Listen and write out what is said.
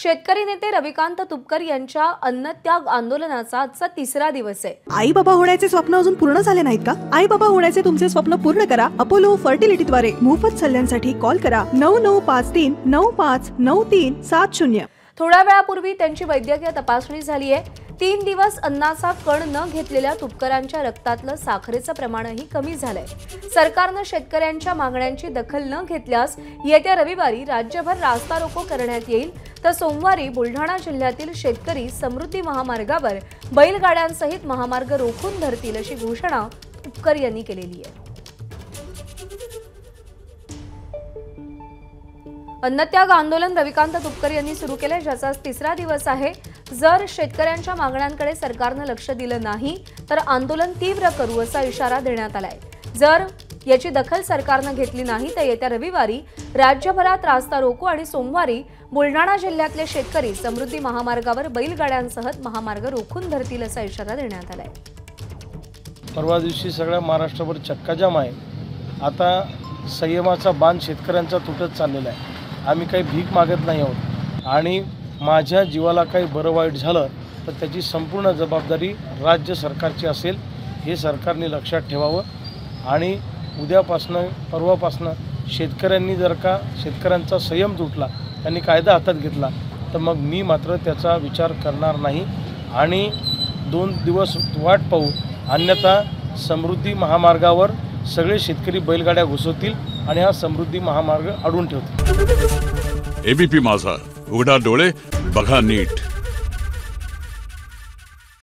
शेतकरी नेते रविकांत तुपकर यांच्या अन्नत्याग आंदोलनाचा आजचा तिसरा दिवस आहे। आई बाबा होण्याचे स्वप्न अजून पूर्ण झाले नाहीत का? आई बाबा होण्याचे तुमचे स्वप्न पूर्ण करा अपोलो फर्टिलिटीद्वारे। मोफत सल्ल्यांसाठी कॉल करा 9953 959370। थोड्या वेळापूर्वी त्यांची वैद्यकीय तपासणी झाली आहे। 3 दिवस अन्नाचा कण न घेतलेल्या तुपकरांच्या रक्तातलं साखरेचं प्रमाणही कमी झालंय। सरकारने शेतकऱ्यांच्या मागण्यांची दखल न घेतल्यास येत्या रविवारी राज्यभर रास्ता रोको करण्यात येईल, तर सोमवारी बुलढाणा जिल्ह्यातील शेतकरी समृद्धी महामार्गावर बैलगाड्यांसहित महामार्ग रोखून धरतील अशी घोषणा तुपकर यांनी केलेली आहे। अन्नत्याग आंदोलन रविकांत तुपकर यांनी सुरू केले, ज्याचा तिसरा दिवस आहे। जर शेतकऱ्यांच्या मागण्यांकडे सरकारने लक्ष दिलं नाही तर आंदोलन तीव्र करू असा इशारा देण्यात आलाय। जर याची दखल सरकारने घेतली नाही तर येत्या रविवारी राज्यभरात रास्ता रोको आणि सोमवारी बुलढाणा जिल्ह्यातले शेतकरी समृद्धी महामार्गावर बैलगाड्यांसह महामार्ग रोखून धरतील असा इशारा देण्यात आलाय। परवा दिवशी सगळ्या महाराष्ट्रावर चक्काजाम आहे। आता संयमाचा बांध शेतकऱ्यांचा तुटत चाललेला आहे। आम्ही काही भीक मागत नाही आहोत आणि माझ्या जीवाला काही बरं वाईट झालं तर त्याची संपूर्ण जबाबदारी राज्य सरकारची असेल, हे सरकारने लक्षात ठेवावं। आणि उद्यापासनं परवापासनं शेतकऱ्यांनी जर का शेतकऱ्यांचा संयम तुटला, त्यांनी कायदा हातात घेतला तर मग मी मात्र त्याचा विचार करणार नाही आणि 2 दिवस वाट पाहू, अन्यथा समृद्धी महामार्गावर सगळे शेतकरी बैलगाड्या घुसवतील आणि हा समृद्धी महामार्ग अडवून ठेवतील। एबीपी माझा, उघडा डोळे बघा नीट।